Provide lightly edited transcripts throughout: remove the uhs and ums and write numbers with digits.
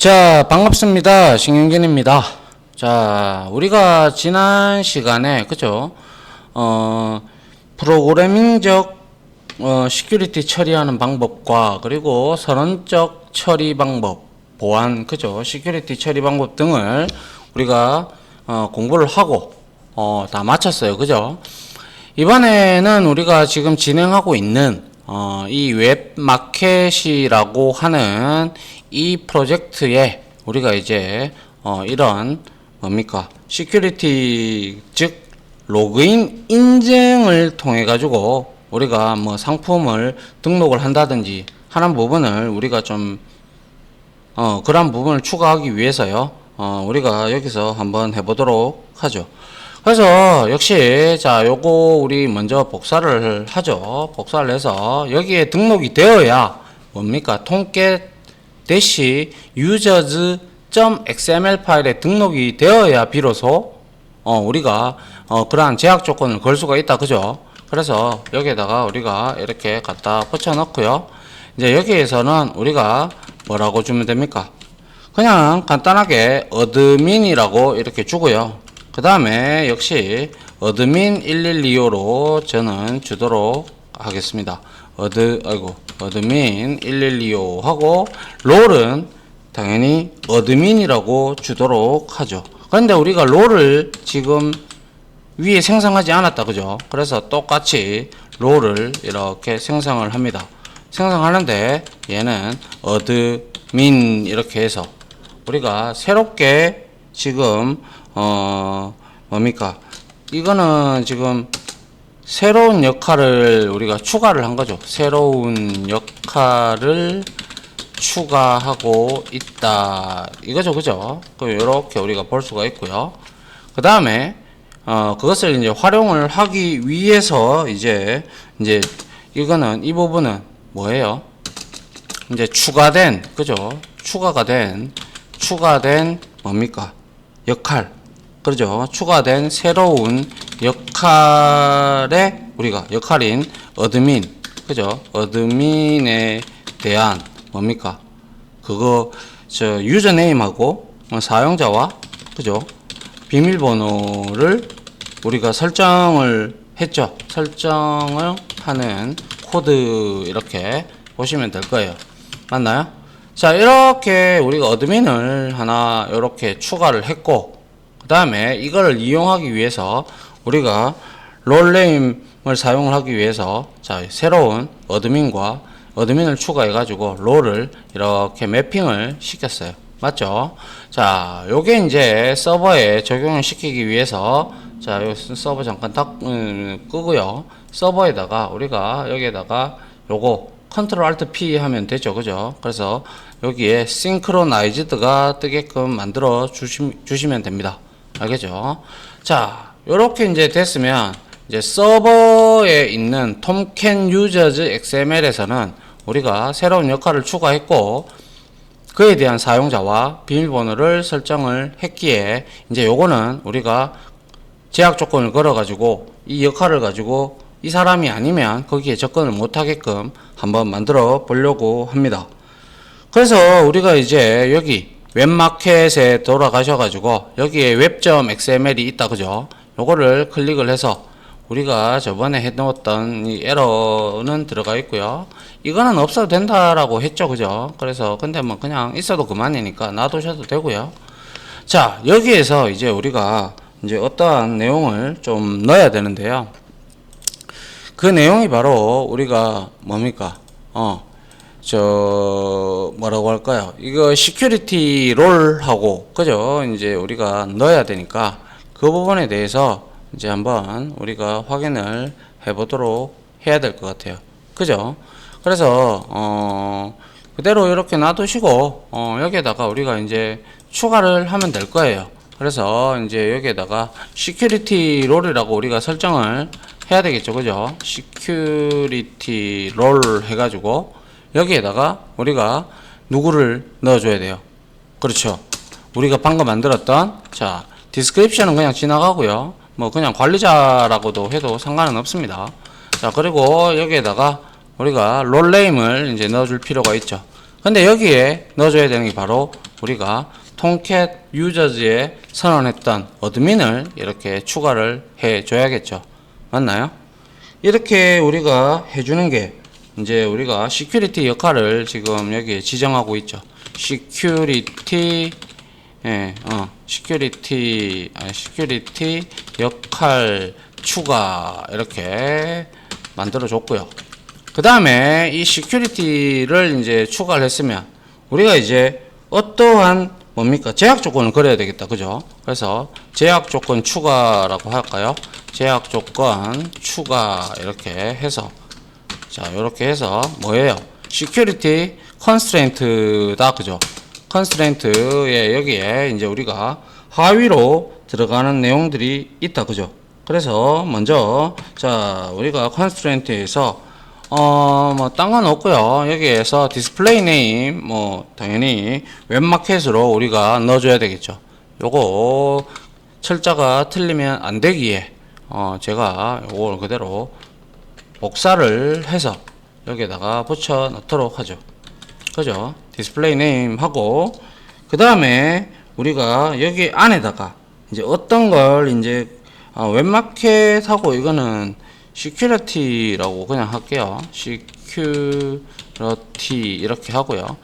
자, 반갑습니다. 신윤균입니다. 자, 우리가 지난 시간에, 그죠? 프로그래밍적, 시큐리티 처리하는 방법과, 그리고 선언적 처리 방법, 보안, 그죠? 시큐리티 처리 방법 등을 우리가, 공부를 하고, 다 마쳤어요. 그죠? 이번에는 우리가 지금 진행하고 있는, 이 웹마켓이라고 하는 이 프로젝트에 우리가 이제 이런 뭡니까 시큐리티 즉 로그인 인증을 통해 가지고 우리가 뭐 상품을 등록을 한다든지 하는 부분을 우리가 좀 그런 부분을 추가하기 위해서요 우리가 여기서 한번 해보도록 하죠. 그래서 역시 자 요거 우리 먼저 복사를 하죠. 복사를 해서 여기에 등록이 되어야 뭡니까 통깨 대시 users.xml 파일에 등록이 되어야 비로소 우리가 그러한 제약 조건을 걸 수가 있다. 그죠? 그래서 여기에다가 우리가 이렇게 갖다 붙여 넣고요. 이제 여기에서는 우리가 뭐라고 주면 됩니까? 그냥 간단하게 어드민이라고 이렇게 주고요. 그 다음에 역시 어드민 1125로 저는 주도록 하겠습니다. 어드민 1125 하고 롤은 당연히 어드민이라고 주도록 하죠. 그런데 우리가 롤을 지금 위에 생성하지 않았다. 그죠? 그래서 똑같이 롤을 이렇게 생성을 합니다. 생성하는데 얘는 어드민 이렇게 해서 우리가 새롭게 지금 뭡니까? 이거는 지금 새로운 역할을 우리가 추가를 한 거죠. 새로운 역할을 추가하고 있다. 이거죠. 그죠? 이렇게 우리가 볼 수가 있고요. 그 다음에, 그것을 이제 활용을 하기 위해서 이제 이거는, 이 부분은 뭐예요? 이제 추가된, 그죠? 추가된 뭡니까? 역할. 그렇죠. 추가된 새로운 역할에 우리가 역할인 어드민, 그죠? 어드민에 대한 뭡니까? 그거 저 유저네임하고 사용자와 그죠? 비밀번호를 우리가 설정을 했죠. 설정을 하는 코드 이렇게 보시면 될 거예요. 맞나요? 자, 이렇게 우리가 어드민을 하나 이렇게 추가를 했고 그 다음에 이걸 이용하기 위해서 우리가 롤네임을 사용을 하기 위해서 자 새로운 어드민을 추가해 가지고 롤을 이렇게 매핑을 시켰어요. 맞죠? 자 요게 이제 서버에 적용을 시키기 위해서 자 요 서버 잠깐 끄고요. 서버에다가 우리가 여기에다가 요거 컨트롤 알트 P 하면 되죠. 그죠? 그래서 여기에 싱크로나이즈드가 뜨게끔 만들어 주시면 됩니다. 알겠죠? 자, 요렇게 이제 됐으면 이제 서버에 있는 톰캔 유저즈 XML에서는 우리가 새로운 역할을 추가했고 그에 대한 사용자와 비밀번호를 설정을 했기에 이제 요거는 우리가 제약 조건을 걸어 가지고 이 역할을 가지고 이 사람이 아니면 거기에 접근을 못하게끔 한번 만들어 보려고 합니다. 그래서 우리가 이제 여기 웹마켓에 돌아가셔가지고 여기에 web.xml이 있다. 그죠? 요거를 클릭을 해서 우리가 저번에 해놓았던 이 에러는 들어가 있고요. 이거는 없어도 된다라고 했죠. 그죠? 그래서 근데 뭐 그냥 있어도 그만이니까 놔두셔도 되고요. 자, 여기에서 이제 우리가 이제 어떠한 내용을 좀 넣어야 되는데요. 그 내용이 바로 우리가 뭡니까? 뭐라고 할까요? 이거 시큐리티 롤하고, 그죠? 이제 우리가 넣어야 되니까 그 부분에 대해서 이제 한번 우리가 확인을 해 보도록 해야 될 것 같아요. 그죠? 그래서, 그대로 이렇게 놔두시고, 여기에다가 우리가 이제 추가를 하면 될 거예요. 그래서 이제 여기에다가 시큐리티 롤이라고 우리가 설정을 해야 되겠죠. 그죠? 시큐리티 롤 해가지고, 여기에다가 우리가 누구를 넣어줘야 돼요. 그렇죠. 우리가 방금 만들었던 자 디스크립션은 그냥 지나가고요. 뭐 그냥 관리자라고도 해도 상관은 없습니다. 자 그리고 여기에다가 우리가 롤네임을 이제 넣어줄 필요가 있죠. 근데 여기에 넣어줘야 되는 게 바로 우리가 통캣 유저즈에 선언했던 어드민을 이렇게 추가를 해 줘야겠죠. 맞나요? 이렇게 우리가 해주는 게 이제 우리가 시큐리티 역할을 지금 여기에 지정하고 있죠. 시큐리티 시큐리티 역할 추가 이렇게 만들어 줬고요. 그 다음에 이 시큐리티를 이제 추가를 했으면 우리가 이제 어떠한 뭡니까? 제약 조건을 걸어야 되겠다. 그죠? 그래서 제약 조건 추가라고 할까요? 제약 조건 추가 이렇게 해서 자, 이렇게 해서 뭐예요? 시큐리티 컨스트레인트다. 그죠? 컨스트레인트에 여기에 이제 우리가 하위로 들어가는 내용들이 있다. 그죠? 그래서 먼저 자, 우리가 컨스트레인트에서 뭐 딴 건 없고요. 여기에서 디스플레이 네임 뭐 당연히 웹마켓으로 우리가 넣어줘야 되겠죠. 요거 철자가 틀리면 안 되기에 제가 요걸 그대로 복사를 해서 여기에다가 붙여 넣도록 하죠. 그죠? 디스플레이 네임 하고 그 다음에 우리가 여기 안에다가 이제 어떤 걸 이제 웹마켓하고 이거는 시큐리티라고 그냥 할게요. 시큐리티 이렇게 하고요.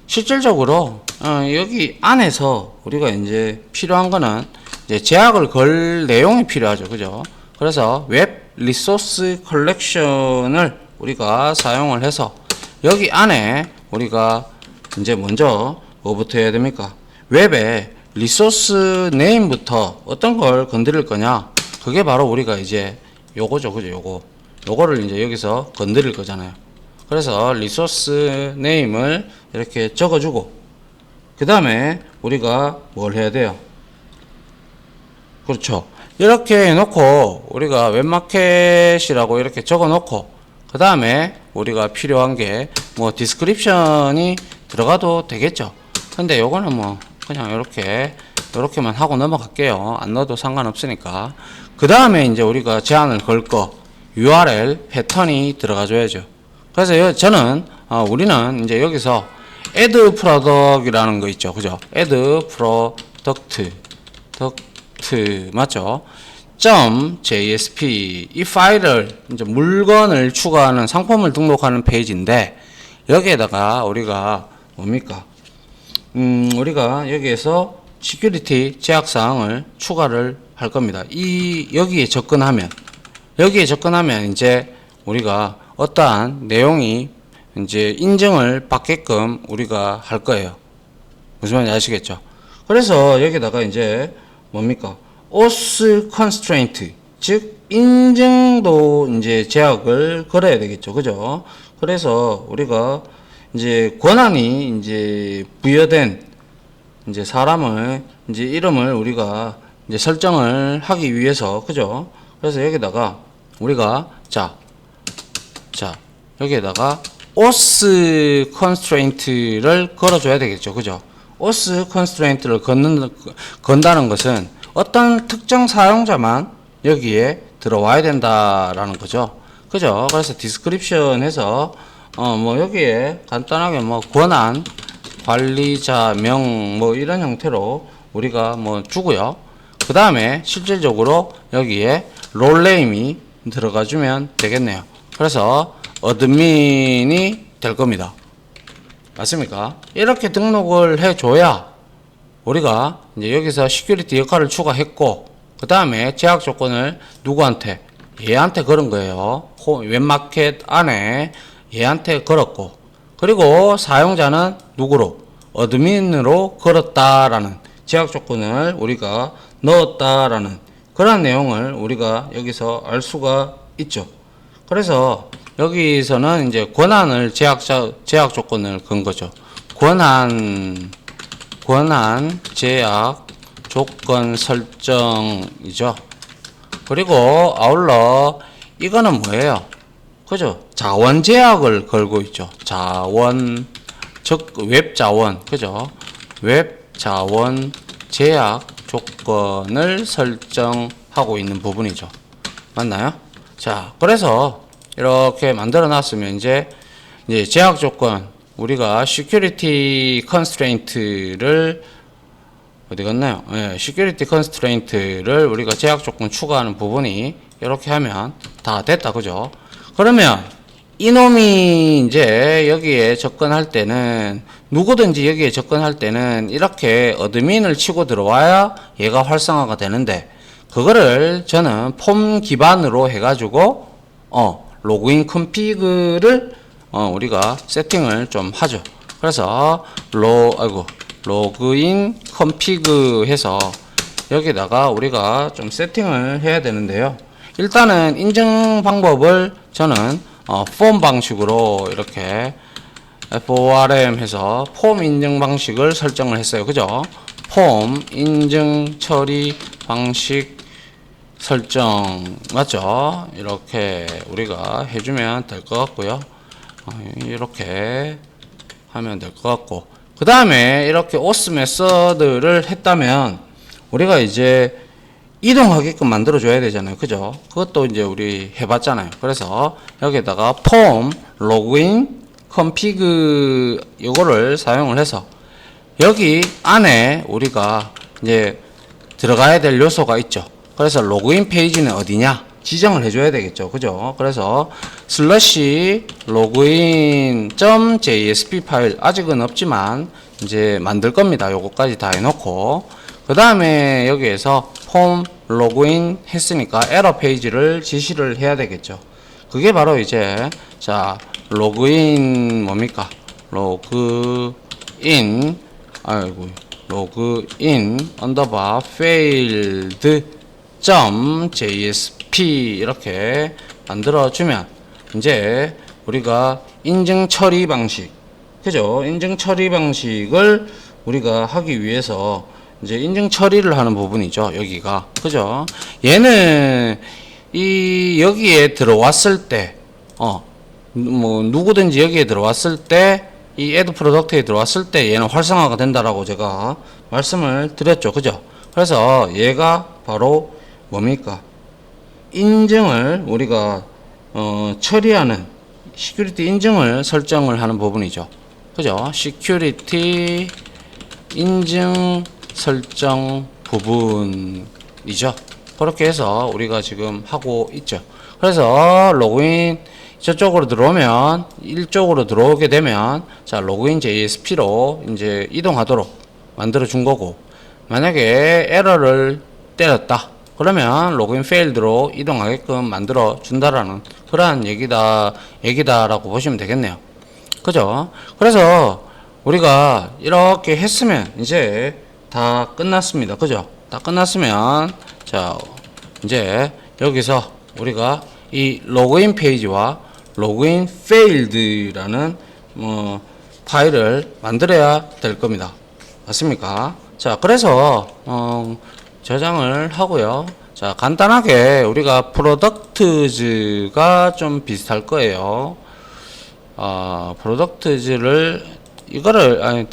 실질적으로 여기 안에서 우리가 이제 필요한 거는 이제 제약을 걸 내용이 필요하죠. 그죠? 그래서 웹 리소스 컬렉션을 우리가 사용을 해서 여기 안에 우리가 이제 먼저 뭐부터 해야 됩니까? 웹에 리소스 네임부터 어떤 걸 건드릴 거냐? 그게 바로 우리가 이제 요거죠. 그죠? 요거를 이제 여기서 건드릴 거잖아요. 그래서 리소스 네임을 이렇게 적어주고 그 다음에 우리가 뭘 해야 돼요? 그렇죠. 이렇게 해놓고 우리가 웹마켓이라고 이렇게 적어놓고 그 다음에 우리가 필요한 게 뭐 디스크립션이 들어가도 되겠죠. 근데 요거는 뭐 그냥 요렇게만 하고 넘어갈게요. 안 넣어도 상관없으니까. 그 다음에 이제 우리가 제한을 걸 거 URL 패턴이 들어가 줘야죠. 그래서 저는 우리는 이제 여기서 add product이라는 거 있죠. 그죠? add product 맞죠? .jsp 이 파일을 이제 물건을 추가하는 상품을 등록하는 페이지인데 여기에다가 우리가 뭡니까? 우리가 여기에서 시큐리티 제약사항을 추가를 할 겁니다. 여기에 접근하면 이제 우리가 어떠한 내용이 이제 인증을 받게끔 우리가 할 거예요. 무슨 말인지 아시겠죠? 그래서 여기다가 이제 뭡니까? auth constraint 즉 인증도 이제 제약을 걸어야 되겠죠. 그죠? 그래서 우리가 이제 권한이 이제 부여된 이제 사람을 이제 이름을 우리가 이제 설정을 하기 위해서 그죠? 그래서 여기다가 우리가 자 여기에다가 auth constraint를 걸어줘야 되겠죠. 그죠? auth constraint를 건다는 것은 어떤 특정 사용자만 여기에 들어와야 된다라는 거죠. 그죠? 그래서 디스크립션에서 뭐 여기에 간단하게 뭐 권한 관리자명 뭐 이런 형태로 우리가 뭐 주고요. 그 다음에 실질적으로 여기에 롤네임이 들어가 주면 되겠네요. 그래서 어드민이 될 겁니다. 맞습니까? 이렇게 등록을 해 줘야 우리가 이제 여기서 시큐리티 역할을 추가했고 그 다음에 제약 조건을 누구한테? 얘한테 걸은 거예요. 웹마켓 안에 얘한테 걸었고 그리고 사용자는 누구로? 어드민으로 걸었다라는 제약 조건을 우리가 넣었다라는 그런 내용을 우리가 여기서 알 수가 있죠. 그래서 여기서는 이제 권한을 제약 조건을 건 거죠. 권한 제약 조건 설정이죠. 그리고 아울러 이거는 뭐예요? 그죠? 자원 제약을 걸고 있죠. 자원 즉 웹 자원 그죠? 웹 자원 제약 조건을 설정하고 있는 부분이죠. 맞나요? 자, 그래서 이렇게 만들어 놨으면 이제 제약 조건 우리가 security constraint를 어디 갔나요? 예, security constraint를 우리가 제약 조건 추가하는 부분이 이렇게 하면 다 됐다. 그죠? 그러면 이놈이 이제 여기에 접근할 때는 누구든지 여기에 접근할 때는 이렇게 어드민을 치고 들어와야 얘가 활성화가 되는데 그거를 저는 폼 기반으로 해가지고 로그인 컨피그를 우리가 세팅을 좀 하죠. 그래서 로그인 컨피그 해서 여기다가 우리가 좀 세팅을 해야 되는데요. 일단은 인증 방법을 저는 폼 방식으로 이렇게 FORM 해서 폼 인증 방식을 설정을 했어요. 그죠? 폼 인증 처리 방식 설정 맞죠? 이렇게 우리가 해주면 될 것 같고요. 이렇게 하면 될 것 같고 그 다음에 이렇게 OS 메서드를 했다면 우리가 이제 이동하게끔 만들어 줘야 되잖아요. 그죠? 그것도 이제 우리 해봤잖아요. 그래서 여기다가 폼 로그인 컨피그 요거를 사용을 해서 여기 안에 우리가 이제 들어가야 될 요소가 있죠. 그래서 로그인 페이지는 어디냐 지정을 해줘야 되겠죠. 그죠? 그래서 슬래시 로그인.jsp 파일 아직은 없지만 이제 만들 겁니다. 요거까지 다 해놓고 그 다음에 여기에서 폼 로그인 했으니까 에러 페이지를 지시를 해야 되겠죠. 그게 바로 이제 자 로그인 뭡니까? 로그인 언더바 failed .jsp 이렇게 만들어주면 이제 우리가 인증 처리 방식 그죠? 인증 처리 방식을 우리가 하기 위해서 이제 인증 처리를 하는 부분이죠. 여기가 그죠? 얘는 여기에 들어왔을 때 뭐 누구든지 여기에 들어왔을 때 이 애드 프로덕트에 들어왔을 때 얘는 활성화가 된다라고 제가 말씀을 드렸죠. 그죠? 그래서 얘가 바로 뭡니까? 인증을 우리가 처리하는 시큐리티 인증을 설정을 하는 부분이죠. 그죠? 시큐리티 인증 설정 부분이죠. 그렇게 해서 우리가 지금 하고 있죠. 그래서 로그인 저쪽으로 들어오면 이쪽으로 들어오게 되면 자 로그인 JSP로 이제 이동하도록 만들어 준 거고 만약에 에러를 때렸다 그러면 로그인 페일드로 이동하게끔 만들어 준다라는 그러한 얘기다라고 보시면 되겠네요. 그죠? 그래서 우리가 이렇게 했으면 이제 다 끝났습니다. 그죠? 다 끝났으면 자 이제 여기서 우리가 이 로그인 페이지와 로그인 failed.라는 파일을 만들어야 될 겁니다. 맞습니까? 자 그래서 저장을 하고요. 자 간단하게 우리가 products가 좀 비슷할 거예요. products를 이거를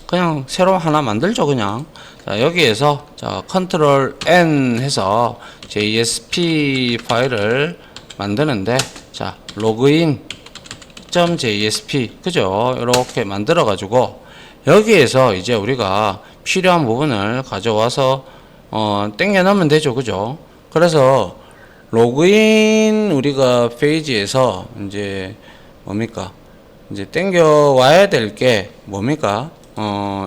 그냥 새로 하나 만들죠. 그냥 자 여기에서 자 컨트롤 N 해서 JSP 파일을 만드는데 자 로그인.jsp 그죠? 이렇게 만들어 가지고 여기에서 이제 우리가 필요한 부분을 가져와서 땡겨 넣으면 되죠. 그죠? 그래서 로그인 우리가 페이지에서 이제 뭡니까? 이제 땡겨 와야 될 게 뭡니까?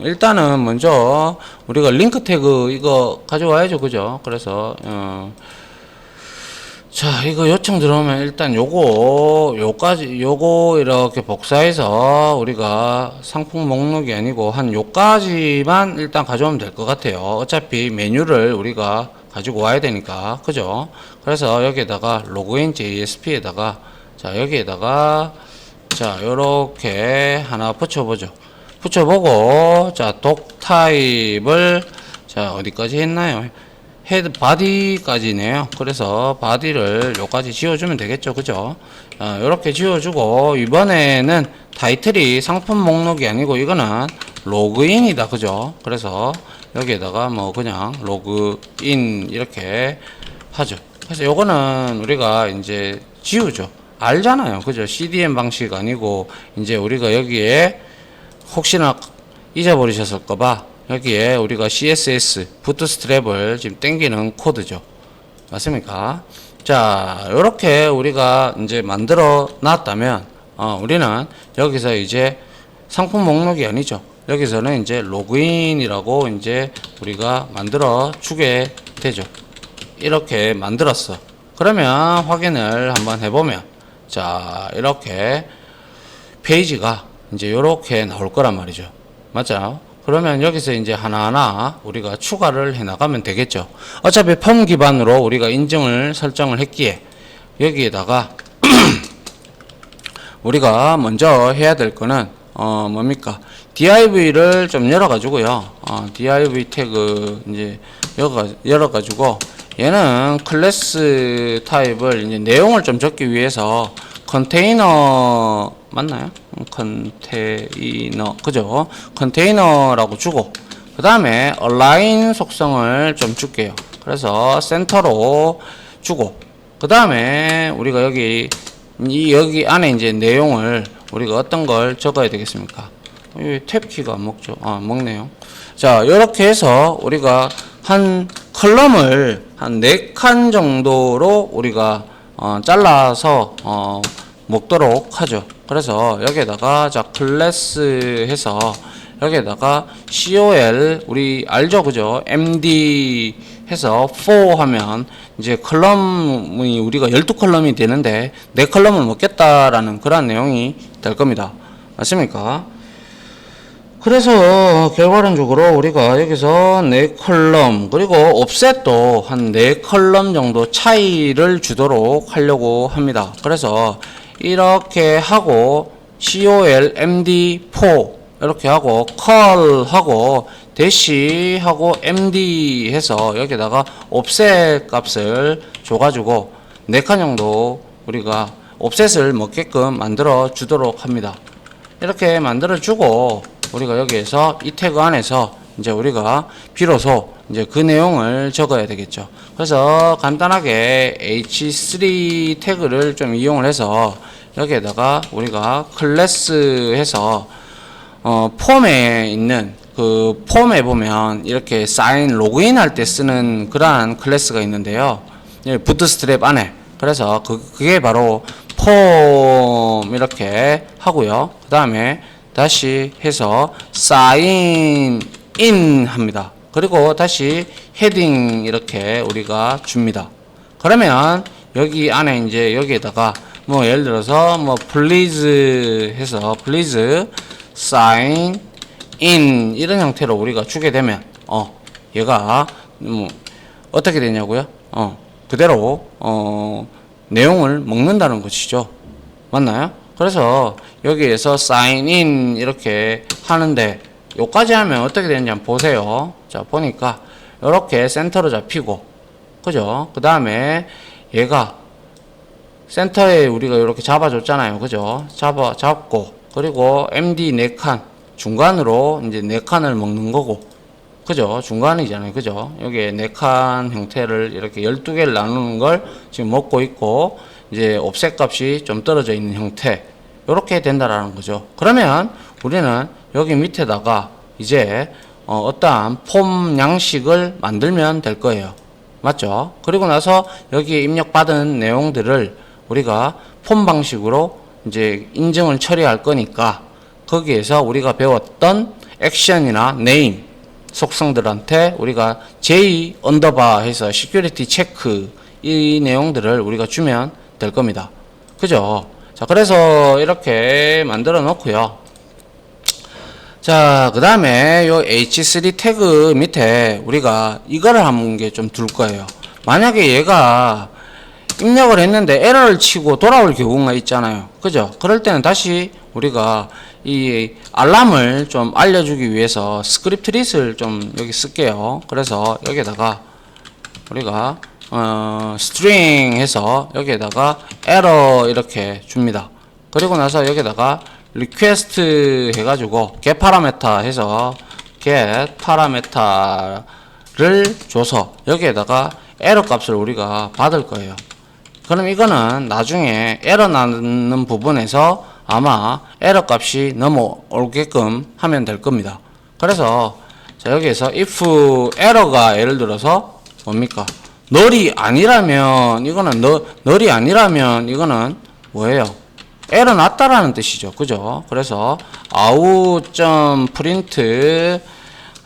일단은 먼저 우리가 링크 태그 이거 가져와야죠. 그죠? 그래서 자 이거 요청 들어오면 일단 요거 이렇게 복사해서 우리가 상품 목록이 아니고 한 요까지만 일단 가져오면 될 것 같아요. 어차피 메뉴를 우리가 가지고 와야 되니까 그죠? 그래서 여기에다가 로그인 JSP에다가 자 여기에다가 자 요렇게 하나 붙여보죠. 붙여보고 자 독 타입을 자 어디까지 했나요? 헤드 바디까지네요. 그래서 바디를 요까지 지워주면 되겠죠. 그죠? 요렇게 지워주고 이번에는 타이틀이 상품 목록이 아니고 이거는 로그인이다. 그죠? 그래서 여기에다가 뭐 그냥 로그인 이렇게 하죠. 그래서 요거는 우리가 이제 지우죠. 알잖아요. 그죠? CDN 방식 아니고 이제 우리가 여기에 혹시나 잊어버리셨을까봐 여기에 우리가 CSS 부트스트랩을 지금 땡기는 코드죠. 맞습니까? 자, 요렇게 우리가 이제 만들어 놨다면 우리는 여기서 이제 상품 목록이 아니죠. 여기서는 이제 로그인이라고 이제 우리가 만들어 주게 되죠. 이렇게 만들었어. 그러면 확인을 한번 해보면, 자, 이렇게 페이지가 이제 이렇게 나올 거란 말이죠. 맞죠? 그러면 여기서 이제 하나하나 우리가 추가를 해 나가면 되겠죠. 어차피 폼 기반으로 우리가 인증을 설정을 했기에 여기에다가 우리가 먼저 해야 될 거는 뭡니까? div를 좀 열어가지고요. div 태그 이제 열어가지고 얘는 클래스 타입을 이제 내용을 좀 적기 위해서 컨테이너 맞나요? 컨테이너 그죠? 컨테이너라고 주고 그 다음에 align 속성을 좀 줄게요. 그래서 센터로 주고 그 다음에 우리가 여기 안에 이제 내용을 우리가 어떤 걸 적어야 되겠습니까? 탭키가 안 먹죠? 먹네요. 자, 이렇게 해서 우리가 한 컬럼을 한 4칸 정도로 우리가 잘라서 먹도록 하죠. 그래서 여기에다가 자 클래스 해서 여기에다가 col 우리 알죠? 그죠? md 해서 4 하면 이제 컬럼이 우리가 12컬럼이 되는데 4컬럼을 먹겠다라는 그런 내용이 될 겁니다. 맞습니까? 그래서 결과론적으로 우리가 여기서 4컬럼 그리고 옵셋도 한 4컬럼 정도 차이를 주도록 하려고 합니다. 그래서 이렇게 하고 col md4 이렇게 하고 컬 하고 대시 하고 md 해서 여기다가 옵셋 값을 줘가지고 4칸 정도 우리가 옵셋을 먹게끔 만들어 주도록 합니다. 이렇게 만들어 주고 우리가 여기에서 이 태그 안에서 이제 우리가 비로소 이제 그 내용을 적어야 되겠죠. 그래서 간단하게 h3 태그를 좀 이용을 해서 여기에다가 우리가 클래스 해서 폼에 있는 그 폼에 보면 이렇게 사인 로그인 할 때 쓰는 그러한 클래스가 있는데요. 부트스트랩 안에 그래서 그게 바로 폼 이렇게 하고요. 그 다음에 다시 해서 sign in 합니다. 그리고 다시 헤딩 이렇게 우리가 줍니다. 그러면 여기 안에 이제 여기에다가 뭐 예를 들어서 뭐 please 해서 please sign in 이런 형태로 우리가 주게 되면 얘가 어떻게 되냐고요? 그대로 내용을 먹는다는 것이죠. 맞나요? 그래서 여기에서 sign in 이렇게 하는데 요까지 하면 어떻게 되는지 한번 보세요. 자, 보니까 이렇게 센터로 잡히고 그죠? 그 다음에 얘가 센터에 우리가 이렇게 잡아줬잖아요. 그죠? 잡고 그리고 MD 4칸 중간으로 이제 4칸을 먹는 거고 그죠? 중간이잖아요. 그죠? 여기에 4칸 형태를 이렇게 12개를 나누는 걸 지금 먹고 있고 이제 옵셋 값이 좀 떨어져 있는 형태 이렇게 된다라는 거죠. 그러면 우리는 여기 밑에다가 이제 어떠한 폼 양식을 만들면 될 거예요. 맞죠? 그리고 나서 여기에 입력받은 내용들을 우리가 폼 방식으로 이제 인증을 처리할 거니까 거기에서 우리가 배웠던 액션이나 네임 속성들한테 우리가 J 언더바 해서 시큐리티 체크 이 내용들을 우리가 주면 될 겁니다. 그죠? 자, 그래서 이렇게 만들어 놓고요. 자, 그 다음에 요 H3 태그 밑에 우리가 이거를 한 개 좀 둘 거예요. 만약에 얘가 입력을 했는데 에러를 치고 돌아올 경우가 있잖아요. 그죠? 그럴 때는 다시 우리가 이 알람을 좀 알려주기 위해서 스크립트 릿을 좀 여기 쓸게요. 그래서 여기에다가 우리가 string 해서 여기에다가 error 이렇게 줍니다. 그리고 나서 여기에다가 request 해가지고 get parameter 해서 get parameter를 줘서 여기에다가 error 값을 우리가 받을 거예요. 그럼 이거는 나중에 에러 나는 부분에서 아마 에러 값이 넘어오게끔 하면 될 겁니다. 그래서 자, 여기에서 if 에러가 예를 들어서 뭡니까? 널이 아니라면 이거는 널이 아니라면 이거는 뭐예요? 에러 났다라는 뜻이죠. 그죠? 그래서 out.print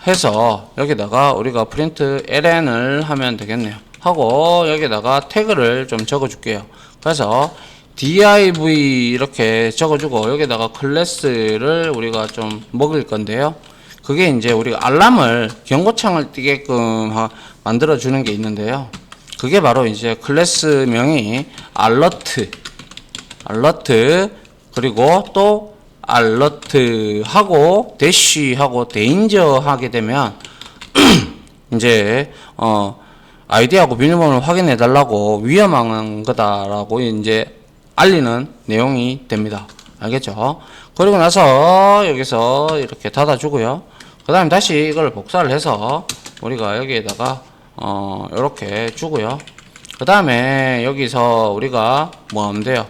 해서 여기다가 우리가 print ln을 하면 되겠네요. 하고 여기다가 태그를 좀 적어 줄게요. 그래서 div 이렇게 적어주고 여기다가 클래스를 우리가 좀 먹을 건데요. 그게 이제 우리가 알람을 경고창을 띄게끔 만들어 주는 게 있는데요. 그게 바로 이제 클래스 명이 alert 그리고 또 alert 하고 대쉬 하고 danger 하게 되면 이제 아이디하고 비밀번호를 확인해 달라고 위험한 거다라고 이제 알리는 내용이 됩니다. 알겠죠? 그리고 나서 여기서 이렇게 닫아주고요. 그 다음에 다시 이걸 복사를 해서 우리가 여기에다가 이렇게 주고요. 그 다음에 여기서 우리가 뭐 하면 돼요?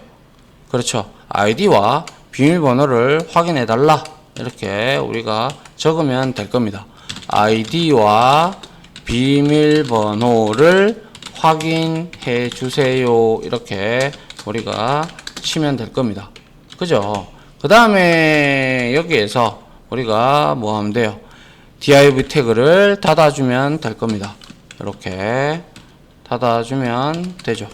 그렇죠. 아이디와 비밀번호를 확인해 달라 이렇게 우리가 적으면 될 겁니다. 아이디와 비밀번호를 확인해 주세요 이렇게 우리가 치면 될 겁니다. 그죠? 그 다음에 여기에서 우리가 뭐 하면 돼요? div 태그를 닫아주면 될 겁니다. 이렇게 닫아주면 되죠.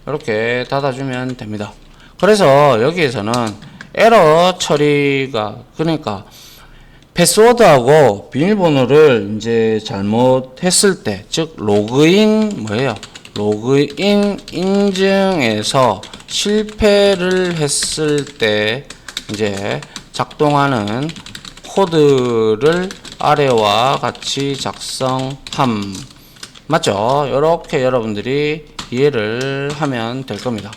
이렇게 닫아주면 됩니다. 그래서 여기에서는 에러 처리가 그러니까 패스워드하고 비밀번호를 이제 잘못했을 때, 즉 로그인 뭐예요? 로그인 인증에서 실패를 했을 때 이제 작동하는 코드를 아래와 같이 작성함. 맞죠? 이렇게 여러분들이 이해를 하면 될 겁니다.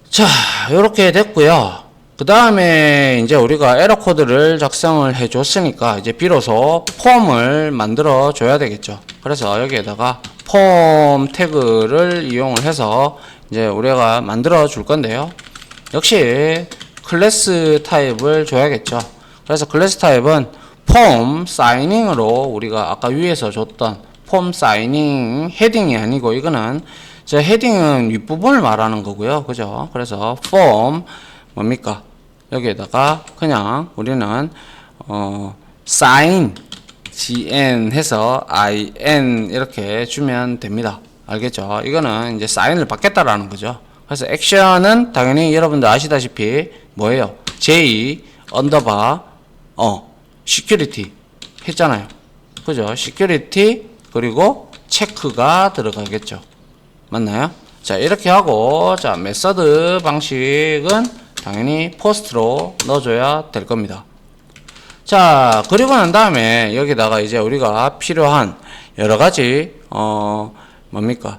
자, 이렇게 됐고요. 그 다음에 이제 우리가 에러 코드를 작성을 해 줬으니까 이제 비로소 폼을 만들어 줘야 되겠죠. 그래서 여기에다가 폼 태그를 이용을 해서 이제 우리가 만들어 줄 건데요. 역시 클래스 타입을 줘야겠죠. 그래서 클래스 타입은 폼 사이닝으로 우리가 아까 위에서 줬던 폼 사이닝 헤딩이 아니고 이거는 저 헤딩은 윗부분을 말하는 거고요. 그죠? 그래서 폼 뭡니까? 여기에다가 그냥 우리는 sign gn 해서 in 이렇게 주면 됩니다. 알겠죠? 이거는 이제 사인을 받겠다라는 거죠. 그래서 액션은 당연히 여러분들 아시다시피 뭐예요? j 언더바 security 했잖아요. 그죠? security 그리고 체크가 들어가겠죠. 맞나요? 자, 이렇게 하고 자, 메서드 방식은 당연히 포스트로 넣어줘야 될 겁니다. 자, 그리고 난 다음에 여기다가 이제 우리가 필요한 여러가지 뭡니까?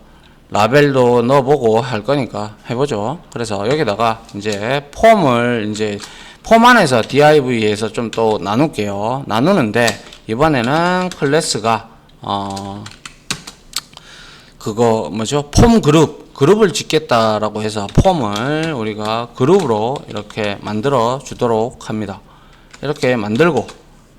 라벨도 넣어보고 할 거니까 해보죠. 그래서 여기다가 이제 폼을 이제 폼 안에서 div에서 좀 또 나눌게요. 나누는데 이번에는 클래스가 그거 뭐죠? 폼 그룹을 짓겠다라고 해서 폼을 우리가 그룹으로 이렇게 만들어 주도록 합니다. 이렇게 만들고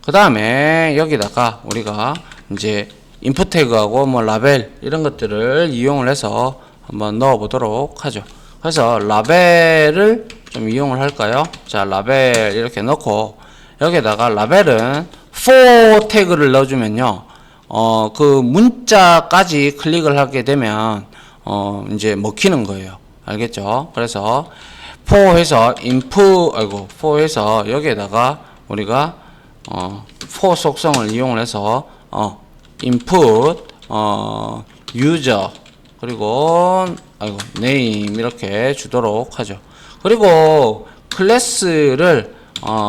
그 다음에 여기다가 우리가 이제 인풋 태그하고 뭐 라벨 이런 것들을 이용을 해서 한번 넣어 보도록 하죠. 그래서 라벨을 좀 이용을 할까요? 자, 라벨 이렇게 넣고 여기다가 라벨은 for 태그를 넣어주면요. 그 문자까지 클릭을 하게 되면 이제 먹히는 거예요. 알겠죠? 그래서 for 해서 for 해서 여기에다가 우리가 for 속성을 이용을 해서 input user 그리고 name 이렇게 주도록 하죠. 그리고 클래스를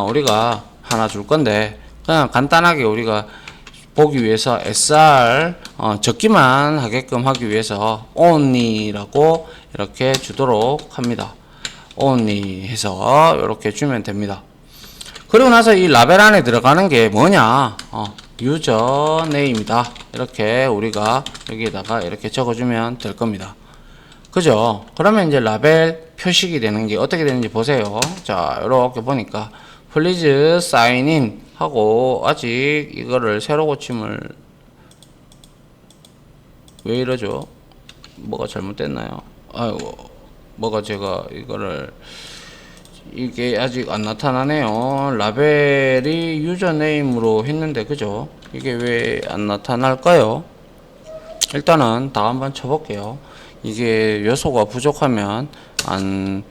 우리가 하나 줄 건데 그냥 간단하게 우리가 보기 위해서 sr 적기만 하게끔 하기 위해서 only라고 이렇게 주도록 합니다. only 해서 이렇게 주면 됩니다. 그리고 나서 이 라벨 안에 들어가는 게 뭐냐? 유저 네임이다. 이렇게 우리가 여기에다가 이렇게 적어주면 될 겁니다. 그죠? 그러면 이제 라벨 표식이 되는 게 어떻게 되는지 보세요. 자, 이렇게 보니까 please sign in 하고 아직 이거를 세로 고침을 왜 이러죠? 뭐가 잘못됐나요? 아이고, 뭐가 제가 이거를 이게 아직 안 나타나네요. 라벨이 유저네임으로 했는데 그죠? 이게 왜 안 나타날까요? 일단은 다 한번 쳐볼게요. 이게 요소가 부족하면 안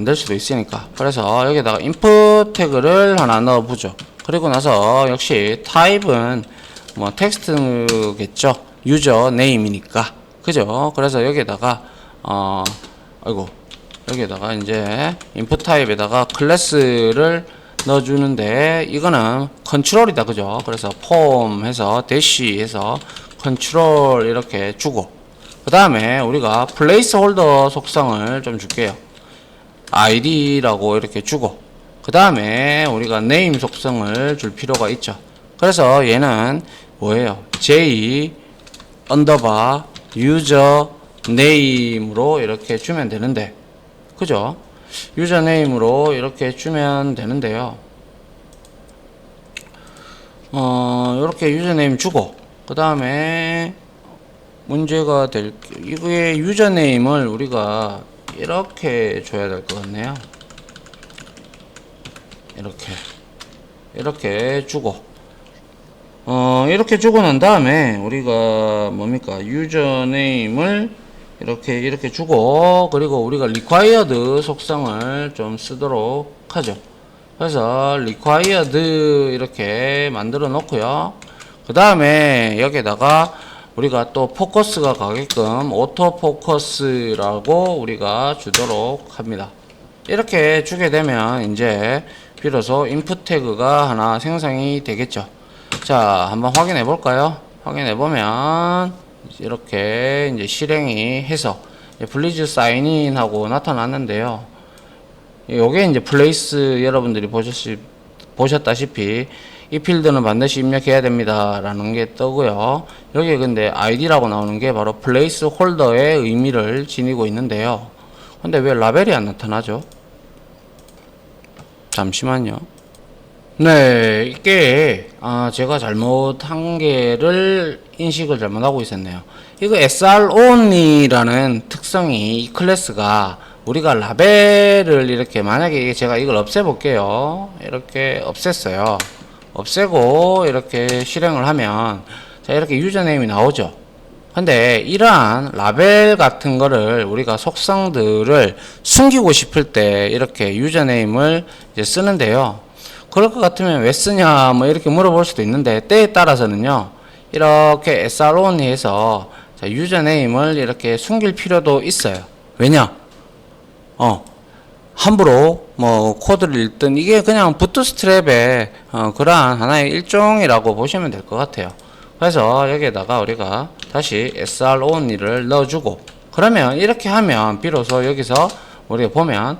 될 수도 있으니까. 그래서 여기다가 input 태그를 하나 넣어보죠. 그리고 나서 역시 타입은 뭐 텍스트겠죠. 유저 네임이니까. 그죠? 그래서 여기다가 아이고, 여기에다가 이제 input 타입에다가 클래스를 넣어주는데 이거는 컨트롤이다. 그죠? 그래서 폼 해서 대시 해서 컨트롤 이렇게 주고 그 다음에 우리가 플레이스홀더 속성을 좀 줄게요. id라고 이렇게 주고 그 다음에 우리가 name 속성을 줄 필요가 있죠. 그래서 얘는 뭐예요? j 언더바 유저 네임으로 이렇게 주면 되는데 그죠? 유저 네임으로 이렇게 주면 되는데요. 이렇게 유저 네임 주고 그 다음에 문제가 될 이거의 유저 네임을 우리가 이렇게 줘야 될 것 같네요. 이렇게 주고 이렇게 주고 난 다음에 우리가 뭡니까? 유저 네임을 이렇게 주고 그리고 우리가 required 속성을 좀 쓰도록 하죠. 그래서 required 이렇게 만들어 놓고요. 그 다음에 여기다가 우리가 또 포커스가 가게끔 오토 포커스라고 우리가 주도록 합니다. 이렇게 주게 되면 이제 비로소 인풋 태그가 하나 생성이 되겠죠. 자, 한번 확인해 볼까요? 확인해 보면 이렇게 이제 실행이 해서 please sign in 하고 나타났는데요. 요게 이제 플레이스 여러분들이 보셨다시피 이 필드는 반드시 입력해야 됩니다 라는 게 뜨고요. 여기 근데 id라고 나오는 게 바로 플레이스 홀더의 의미를 지니고 있는데요. 근데 왜 라벨이 안 나타나죠? 잠시만요. 네, 이게 제가 잘못한 개를 인식을 잘못하고 있었네요. 이거 sron이라는 특성이 이 클래스가 우리가 라벨을 이렇게 만약에 제가 이걸 없애볼게요. 이렇게 없앴어요. 없애고 이렇게 실행을 하면 자 이렇게 유저네임이 나오죠. 근데 이러한 라벨 같은 거를 우리가 속성들을 숨기고 싶을 때 이렇게 유저네임을 이제 쓰는데요. 그럴 것 같으면 왜 쓰냐 뭐 이렇게 물어볼 수도 있는데 때에 따라서는요 이렇게 sron이 해서 자, 유저네임을 이렇게 숨길 필요도 있어요. 왜냐? 함부로 뭐 코드를 읽든 이게 그냥 부트스트랩의 그러한 하나의 일종이라고 보시면 될 것 같아요. 그래서 여기에다가 우리가 다시 sron이를 넣어주고 그러면 이렇게 하면 비로소 여기서 우리가 보면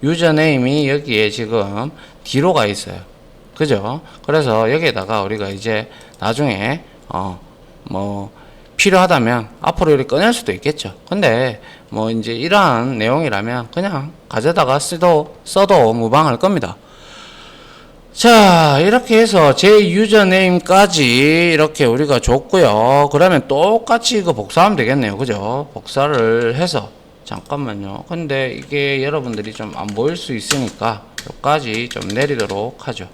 유저네임이 여기에 지금 뒤로 가 있어요. 그죠? 그래서 여기에다가 우리가 이제 나중에 뭐 필요하다면 앞으로 이렇게 꺼낼 수도 있겠죠. 근데 뭐 이제 이러한 내용이라면 그냥 가져다가 써도 무방할 겁니다. 자, 이렇게 해서 제 유저네임까지 이렇게 우리가 줬고요. 그러면 똑같이 이거 복사하면 되겠네요. 그죠? 복사를 해서 잠깐만요. 근데 이게 여러분들이 좀 안 보일 수 있으니까 여기까지 좀 내리도록 하죠.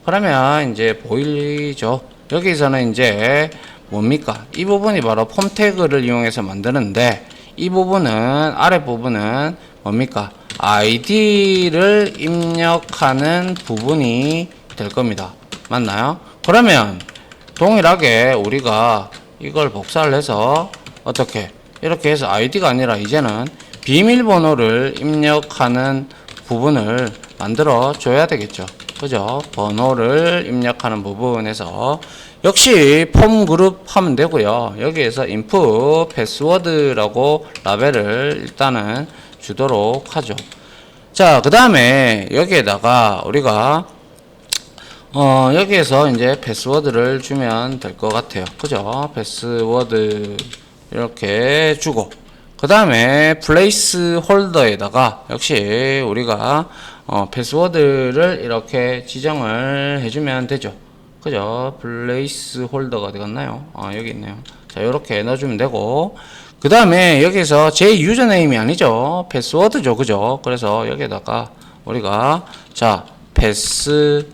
그러면 이제 보이죠? 여기서는 이제 뭡니까? 이 부분이 바로 폼 태그를 이용해서 만드는데 이 부분은 아래 부분은 뭡니까? id를 입력하는 부분이 될 겁니다. 맞나요? 그러면 동일하게 우리가 이걸 복사를 해서 어떻게 이렇게 해서 id가 아니라 이제는 비밀번호를 입력하는 부분을 만들어 줘야 되겠죠. 그죠? 번호를 입력하는 부분에서 역시 폼 그룹 하면 되고요. 여기에서 input 패스워드라고 라벨을 일단은 주도록 하죠. 자, 그 다음에 여기에다가 우리가 여기에서 이제 패스워드를 주면 될 것 같아요. 그죠? 패스워드 이렇게 주고 그 다음에 플레이스 홀더에다가 역시 우리가 패스워드를 이렇게 지정을 해주면 되죠. 그죠? 플레이스 홀더가 어디 갔나요? 여기 있네요. 자, 요렇게 넣어주면 되고, 그 다음에 여기서 제 유저네임이 아니죠. 패스워드죠. 그죠? 그래서 여기에다가 우리가, 자, 패스워드를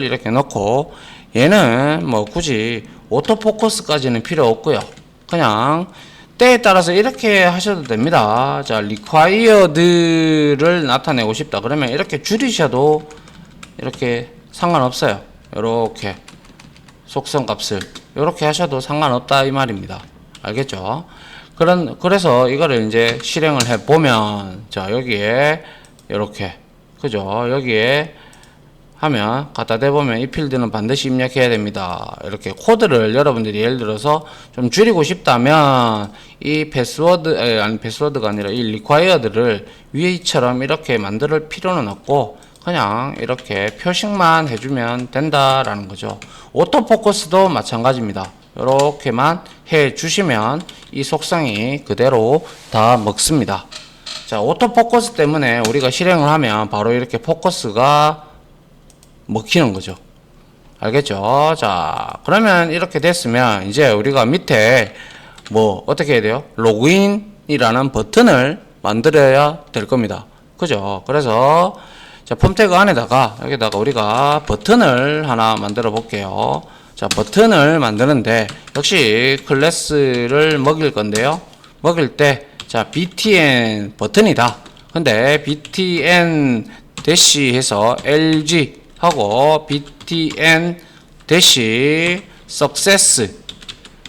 이렇게 넣고, 얘는 뭐 굳이 오토포커스까지는 필요 없고요. 그냥 때에 따라서 이렇게 하셔도 됩니다. 자, required를 나타내고 싶다. 그러면 이렇게 줄이셔도 이렇게 상관없어요. 요렇게 속성 값을 요렇게 하셔도 상관없다 이 말입니다. 알겠죠? 그래서 이거를 이제 실행을 해 보면, 자, 여기에 요렇게, 그죠? 여기에 하면 갖다 대보면 이 필드는 반드시 입력해야 됩니다. 이렇게 코드를 여러분들이 예를 들어서 좀 줄이고 싶다면 이 패스워드, 아니 패스워드가 아니라 이 required를 위에처럼 이렇게 만들 필요는 없고 그냥 이렇게 표식만 해주면 된다라는 거죠. 오토포커스도 마찬가지입니다. 이렇게만 해 주시면 이 속성이 그대로 다 먹습니다. 자, 오토포커스 때문에 우리가 실행을 하면 바로 이렇게 포커스가 먹히는 거죠. 알겠죠? 자, 그러면 이렇게 됐으면 이제 우리가 밑에 뭐 어떻게 해야 돼요? 로그인이라는 버튼을 만들어야 될 겁니다. 그죠? 그래서 자, 폼 태그 안에다가 여기다가 우리가 버튼을 하나 만들어 볼게요. 자, 버튼을 만드는데 역시 클래스를 먹일 건데요. 먹일 때 자, btn 버튼이다. 근데 btn 대시 해서 lg 하고 btn 대시 success,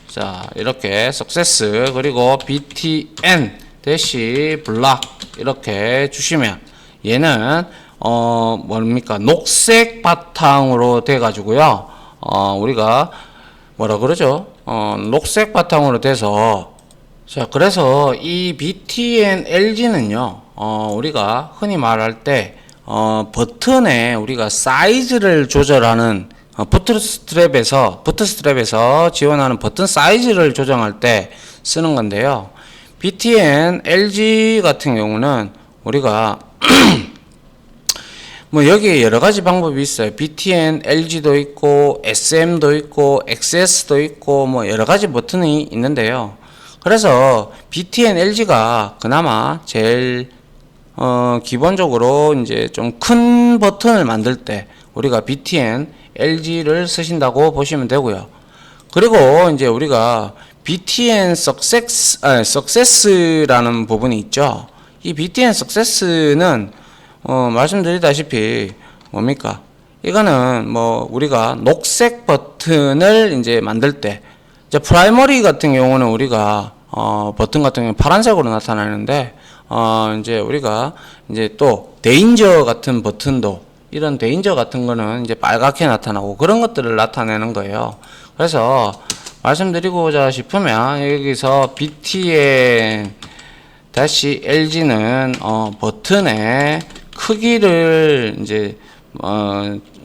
자, 이렇게 success 그리고 btn 대시 block 이렇게 주시면 얘는 뭡니까, 녹색 바탕으로 돼 가지고요. 우리가 뭐라 그러죠? 녹색 바탕으로 돼서, 자, 그래서 이 btn lg는요, 우리가 흔히 말할 때 버튼에 우리가 사이즈를 조절하는 부트스트랩에서 지원하는 버튼 사이즈를 조정할 때 쓰는 건데요. btn lg 같은 경우는 우리가 뭐 여기에 여러 가지 방법이 있어요. btn lg도 있고 sm도 있고 xs도 있고 뭐 여러 가지 버튼이 있는데요. 그래서 btn lg가 그나마 제일 기본적으로 이제 좀 큰 버튼을 만들 때 우리가 btn lg를 쓰신다고 보시면 되고요. 그리고 이제 우리가 btn success라는 부분이 있죠. 이 btn success는 말씀드리다시피 뭡니까? 이거는 뭐 우리가 녹색 버튼을 이제 만들 때, 이제 프라이머리 같은 경우는 우리가 버튼 같은 경우는 파란색으로 나타나는데, 이제 우리가 이제 또 데인저 같은 버튼도, 이런 데인저 같은 거는 이제 빨갛게 나타나고 그런 것들을 나타내는 거예요. 그래서 말씀드리고자 싶으면 여기서 btn -lg는 버튼의 크기를 이제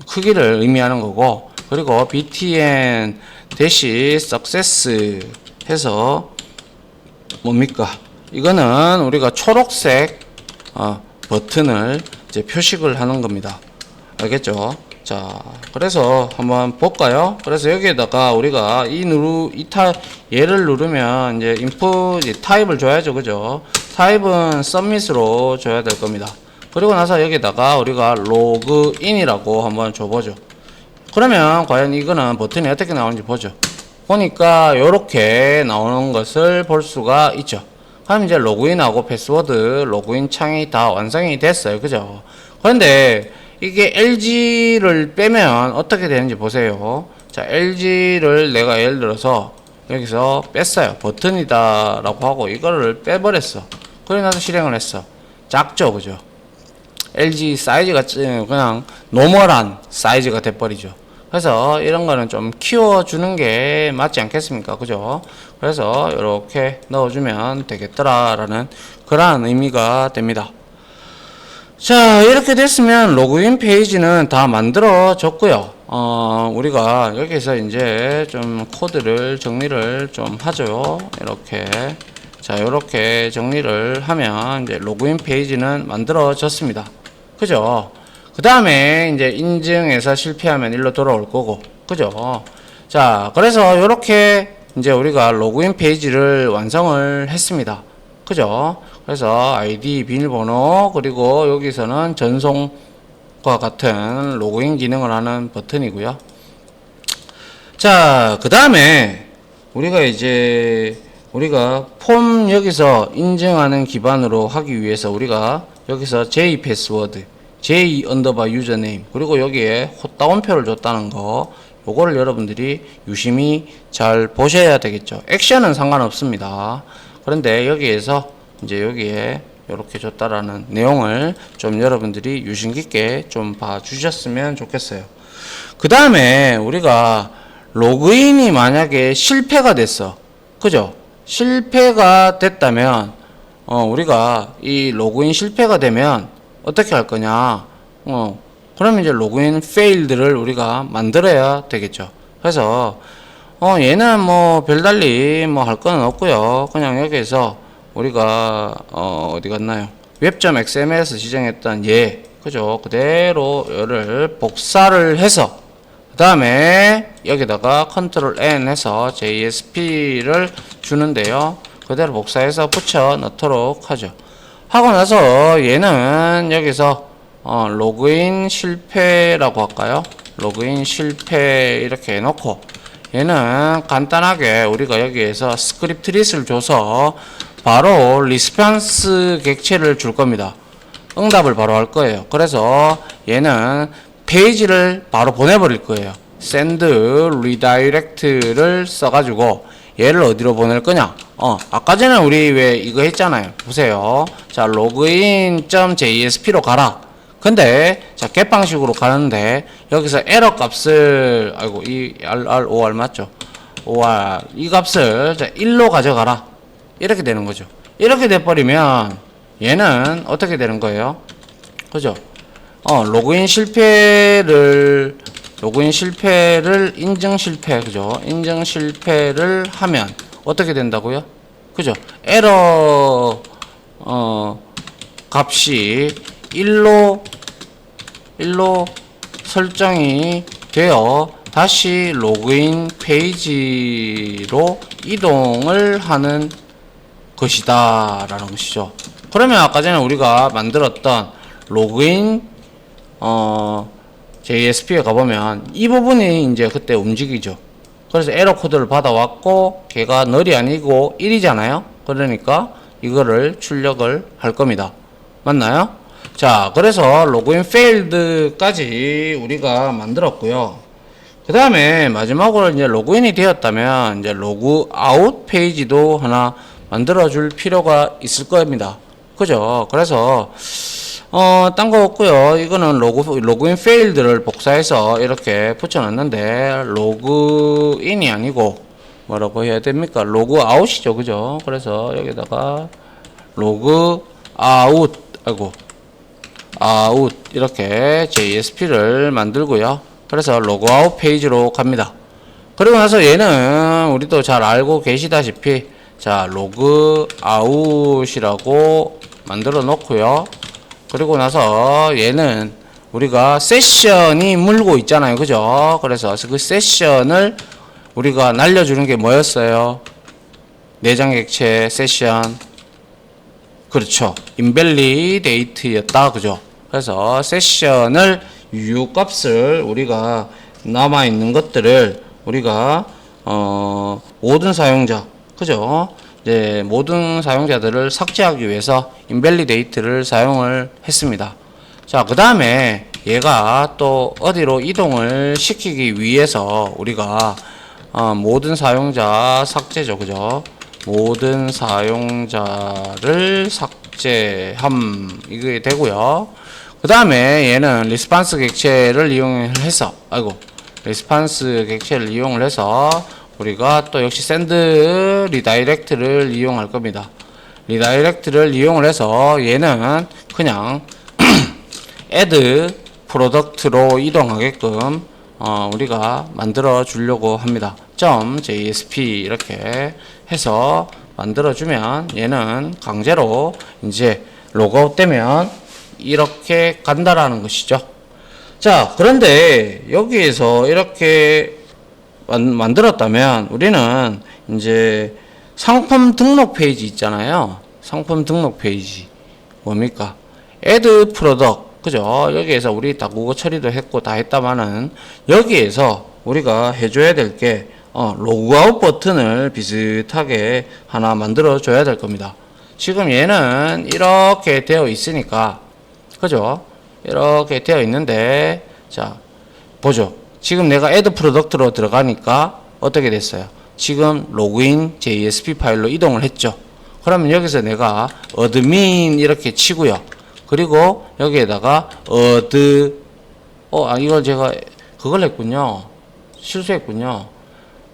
크기를 의미하는 거고, 그리고 btn -success 해서 뭡니까? 이거는 우리가 초록색 버튼을 이제 표식을 하는 겁니다. 알겠죠? 자, 그래서 한번 볼까요? 그래서 여기에다가 우리가 얘를 누르면 이제 input 타입을 줘야죠. 그죠? 타입은 submit으로 줘야 될 겁니다. 그리고 나서 여기다가 우리가 로그인이라고 한번 줘보죠. 그러면 과연 이거는 버튼이 어떻게 나오는지 보죠. 보니까 이렇게 나오는 것을 볼 수가 있죠. 그럼 이제 로그인하고 패스워드 로그인 창이 다 완성이 됐어요. 그죠? 그런데 이게 LG를 빼면 어떻게 되는지 보세요. 자, LG를 내가 예를 들어서 여기서 뺐어요. 버튼이다 라고 하고 이거를 빼버렸어. 그래 나서 실행을 했어. 작죠? 그죠? LG 사이즈가 그냥 노멀한 사이즈가 돼버리죠. 그래서 이런 거는 좀 키워주는 게 맞지 않겠습니까? 그죠? 그래서 이렇게 넣어주면 되겠더라라는 그러한 의미가 됩니다. 자, 이렇게 됐으면 로그인 페이지는 다 만들어졌고요. 우리가 여기서 이제 좀 코드를 정리를 좀 하죠. 이렇게. 자, 이렇게 정리를 하면 이제 로그인 페이지는 만들어졌습니다. 그죠? 그 다음에 이제 인증해서 실패하면 일로 돌아올 거고, 그죠? 자, 그래서 이렇게 이제 우리가 로그인 페이지를 완성을 했습니다. 그죠? 그래서 아이디, 비밀번호, 그리고 여기서는 전송과 같은 로그인 기능을 하는 버튼이고요. 자, 그 다음에 우리가 폼 여기서 인증하는 기반으로 하기 위해서 우리가 여기서 J 패스워드, J 언더바 유저네임, 그리고 여기에 따옴표를 줬다는 거, 요거를 여러분들이 유심히 잘 보셔야 되겠죠. 액션은 상관없습니다. 그런데 여기에서 이제 여기에 이렇게 줬다라는 내용을 좀 여러분들이 유심 깊게 좀 봐주셨으면 좋겠어요. 그 다음에 우리가 로그인이 만약에 실패가 됐어. 그죠? 실패가 됐다면, 우리가 이 로그인 실패가 되면 어떻게 할 거냐? 그러면 이제 로그인 페일드를 우리가 만들어야 되겠죠. 그래서, 얘는 뭐 별달리 뭐 할 건 없고요. 그냥 여기에서 우리가, 어디 갔나요? 웹.xml에서 지정했던 얘, 그죠? 그대로 얘를 복사를 해서, 그 다음에 여기다가 컨트롤 N 해서 JSP를 주는데요. 그대로 복사해서 붙여 넣도록 하죠. 하고 나서 얘는 여기서 로그인 실패라고 할까요? 로그인 실패 이렇게 해놓고 얘는 간단하게 우리가 여기에서 스크립트 릿을 줘서 바로 리스폰스 객체를 줄 겁니다. 응답을 바로 할 거예요. 그래서 얘는 페이지를 바로 보내버릴 거예요. send redirect를 써가지고 얘를 어디로 보낼 거냐? 아까 전에 우리 왜 이거 했잖아요. 보세요. 자, login.jsp로 가라. 근데, 자, 개방식으로 가는데, 여기서 에러 값을, 아이고, 이 OR 맞죠? OR, 이 값을, 자, 1로 가져가라. 이렇게 되는 거죠. 이렇게 돼버리면, 얘는 어떻게 되는 거예요? 그죠? 로그인 실패를 인증 실패, 그죠? 인증 실패를 하면 어떻게 된다고요? 그죠? 에러, 값이 1로 설정이 되어 다시 로그인 페이지로 이동을 하는 것이다 라는 것이죠. 그러면 아까 전에 우리가 만들었던 로그인 JSP에 가보면 이 부분이 이제 그때 움직이죠. 그래서 에러 코드를 받아왔고 걔가 널이 아니고 1이잖아요. 그러니까 이거를 출력을 할 겁니다. 맞나요? 자, 그래서 로그인 페일드까지 우리가 만들었고요. 그 다음에 마지막으로 이제 로그인이 되었다면 이제 로그아웃 페이지도 하나 만들어 줄 필요가 있을 겁니다. 그죠? 그래서 딴 거 없고요. 이거는 로그인 페일드를 복사해서 이렇게 붙여놨는데 로그인이 아니고 뭐라고 해야 됩니까? 로그아웃이죠, 그죠? 그래서 여기다가 로그아웃, 아웃 이렇게 JSP를 만들고요. 그래서 로그아웃 페이지로 갑니다. 그리고 나서 얘는 우리도 잘 알고 계시다시피 자, 로그아웃이라고 만들어 놓고요. 그리고 나서 얘는 우리가 세션이 물고 있잖아요. 그죠? 그래서 그 세션을 우리가 날려주는 게 뭐였어요? 내장 객체 세션. 그렇죠. invalidate였다. 그죠? 그래서 세션을 유값을 우리가 남아있는 것들을 우리가 모든 사용자. 그죠? 이제 모든 사용자들을 삭제하기 위해서 invalidate를 사용을 했습니다. 자, 그 다음에 얘가 또 어디로 이동을 시키기 위해서 우리가 모든 사용자 삭제죠. 그죠? 모든 사용자를 삭제함 이게 되고요. 그 다음에 얘는 리스판스 객체를 이용해서 리스판스 객체를 이용을 해서 우리가 또 역시 send redirect를 이용할 겁니다. redirect를 이용을 해서 얘는 그냥 add product로 이동하게끔 우리가 만들어 주려고 합니다. .jsp 이렇게 해서 만들어주면 얘는 강제로 이제 로그아웃 되면 이렇게 간다라는 것이죠. 자, 그런데 여기에서 이렇게 만들었다면 우리는 이제 상품 등록 페이지 있잖아요. 상품 등록 페이지 뭡니까? add product, 그죠? 여기에서 우리 다 국어 처리도 했고 다 했다마는 여기에서 우리가 해줘야 될 게 로그아웃 버튼을 비슷하게 하나 만들어 줘야 될 겁니다. 지금 얘는 이렇게 되어 있으니까, 그죠? 이렇게 되어 있는데, 자, 보죠. 지금 내가 add product로 들어가니까 어떻게 됐어요? 지금 로그인 JSP 파일로 이동을 했죠. 그러면 여기서 내가 admin 이렇게 치고요. 그리고 여기에다가 이걸 제가 그걸 했군요. 실수했군요.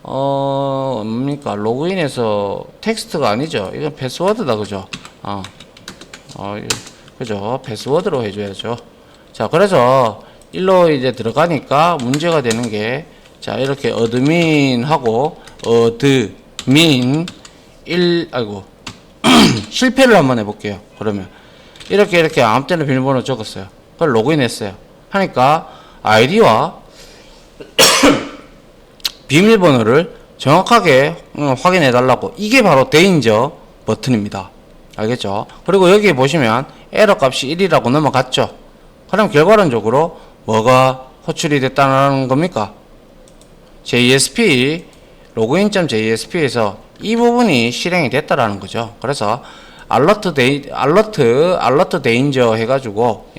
뭡니까? 로그인에서 텍스트가 아니죠. 이건 패스워드다, 그죠? 그죠? 패스워드로 해줘야죠. 자, 그래서 일로 이제 들어가니까 문제가 되는 게, 자, 이렇게 admin하고 admin 실패를 한번 해볼게요. 그러면 이렇게 아무 때나 비밀번호 적었어요. 그걸 로그인했어요. 하니까 아이디와 비밀번호를 정확하게 확인해 달라고. 이게 바로 데인저 버튼입니다. 알겠죠? 그리고 여기 보시면 에러 값이 1이라고 넘어갔죠. 그럼 결과론적으로 뭐가 호출이 됐다는 겁니까? JSP login.jsp에서 이 부분이 실행이 됐다라는 거죠. 그래서 알러트 데인저 해가지고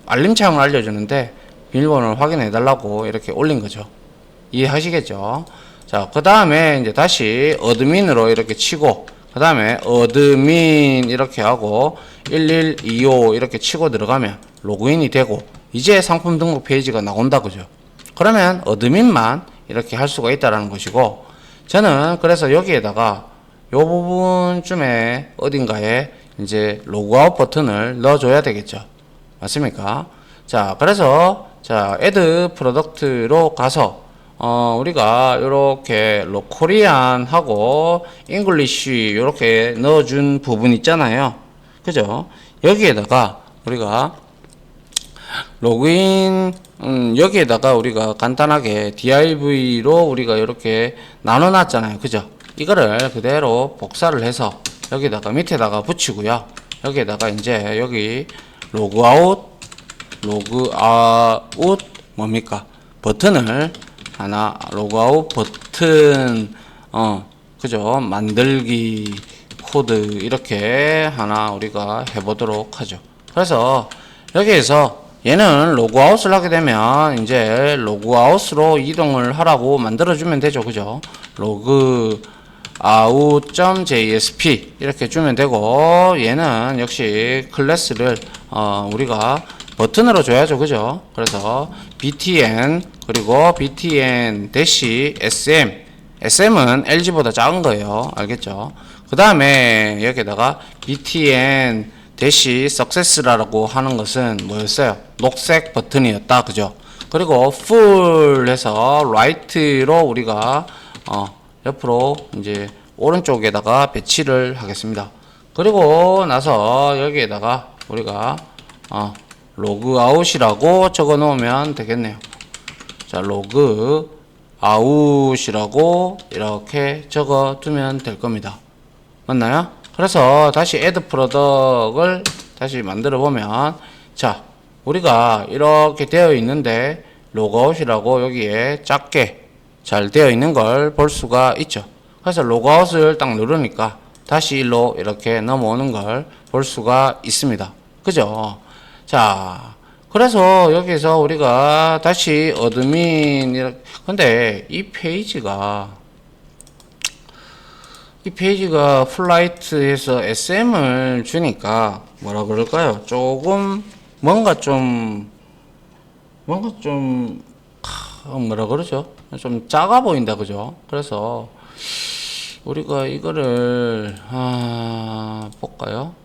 알림창을 알려주는데 비밀번호를 확인해 달라고 이렇게 올린 거죠. 이해하시겠죠? 자, 그 다음에 이제 다시 어드민으로 이렇게 치고, 그 다음에 어드민 이렇게 하고 1125 이렇게 치고 들어가면 로그인이 되고 이제 상품 등록 페이지가 나온다, 그죠? 그러면 어드민만 이렇게 할 수가 있다라는 것이고, 저는 그래서 여기에다가 요 부분쯤에 어딘가에 이제 로그아웃 버튼을 넣어줘야 되겠죠. 맞습니까? 자, 그래서 자, add product로 가서 우리가 요렇게 코리안 하고 잉글리쉬 요렇게 넣어준 부분 있잖아요. 그죠? 여기에다가 우리가 로그인 여기에다가 우리가 간단하게 div로 우리가 이렇게 나눠 놨잖아요. 그죠? 이거를 그대로 복사를 해서 여기다가 밑에다가 붙이고요. 여기에다가 이제 여기 로그아웃 뭡니까? 버튼을 하나, 로그아웃 버튼 그죠? 만들기 코드 이렇게 하나 우리가 해보도록 하죠. 그래서 여기에서 얘는 로그아웃을 하게 되면 이제 로그아웃으로 이동을 하라고 만들어주면 되죠. 그죠? logout.jsp 이렇게 주면 되고, 얘는 역시 클래스를 우리가 버튼으로 줘야죠. 그죠? 그래서 btn 그리고 btn-sm sm은 lg보다 작은 거예요. 알겠죠? 그 다음에 여기다가 btn-success라고 하는 것은 뭐였어요? 녹색 버튼이었다. 그죠? 그리고 full 해서 right로 우리가 옆으로 이제 오른쪽에다가 배치를 하겠습니다. 그리고 나서 여기에다가 우리가 로그아웃이라고 적어 놓으면 되겠네요. 자, 로그아웃이라고 이렇게 적어 두면 될 겁니다. 맞나요? 그래서 다시 add product을 다시 만들어 보면, 자, 우리가 이렇게 되어 있는데 로그아웃이라고 여기에 작게 잘 되어 있는 걸 볼 수가 있죠. 그래서 로그아웃을 딱 누르니까 다시 일로 이렇게 넘어오는 걸 볼 수가 있습니다. 그죠? 자, 그래서 여기서 우리가 다시 어드민 근데 이 페이지가 플라이트에서 SM을 주니까 뭐라 그럴까요? 조금 뭔가 좀 뭐라 그러죠? 좀 작아 보인다, 그죠? 그래서 우리가 이거를 볼까요?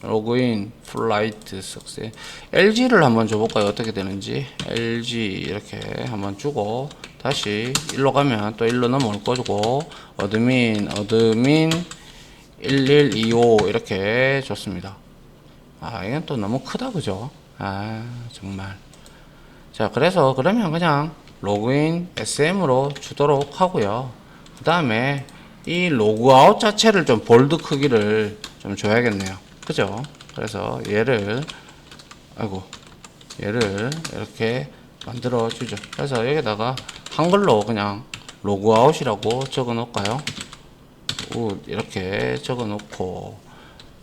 로그인 플라이트 석세 LG를 한번 줘볼까요? 어떻게 되는지. LG 이렇게 한번 주고 다시 일로 가면 또 일로 넘어올 거고, 어드민 1125 이렇게 줬습니다. 아, 이건 또 너무 크다, 그죠? 아, 정말. 자, 그래서 그러면 그냥 로그인 SM으로 주도록 하고요. 그 다음에 이 로그아웃 자체를 좀 볼드 크기를 좀 줘야겠네요. 그죠? 그래서 얘를 이렇게 만들어 주죠. 그래서 여기다가 한글로 그냥 로그아웃이라고 적어 놓을까요? 이렇게 적어 놓고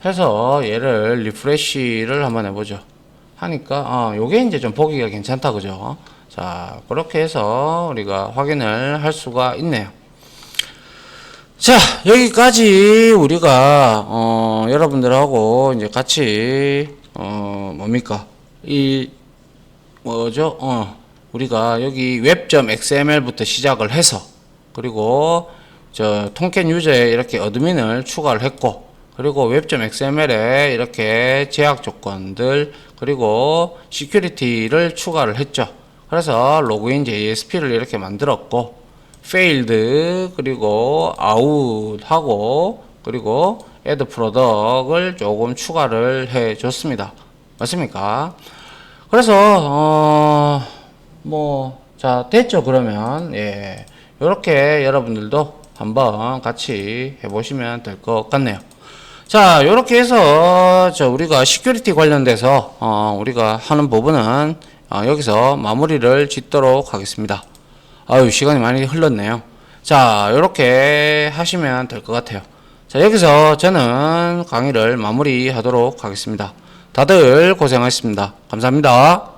해서 얘를 리프레시를 한번 해보죠. 하니까 요게 이제 좀 보기가 괜찮다, 그죠? 자, 그렇게 해서 우리가 확인을 할 수가 있네요. 자, 여기까지 우리가 여러분들하고 이제 같이 뭡니까 이 뭐죠? 우리가 여기 웹.xml부터 시작을 해서 그리고 저 통캔 유저에 이렇게 어드민을 추가를 했고 그리고 웹.xml에 이렇게 제약 조건들 그리고 시큐리티를 추가를 했죠. 그래서 로그인 JSP를 이렇게 만들었고 failed 그리고 out 하고 그리고 add product을 조금 추가를 해 줬습니다. 맞습니까? 그래서 자 됐죠. 그러면 예 요렇게 여러분들도 한번 같이 해보시면 될 것 같네요. 자, 요렇게 해서 우리가 시큐리티 관련돼서 우리가 하는 부분은 여기서 마무리를 짓도록 하겠습니다. 아유, 시간이 많이 흘렀네요. 자, 요렇게 하시면 될 것 같아요. 자, 여기서 저는 강의를 마무리하도록 하겠습니다. 다들 고생하셨습니다. 감사합니다.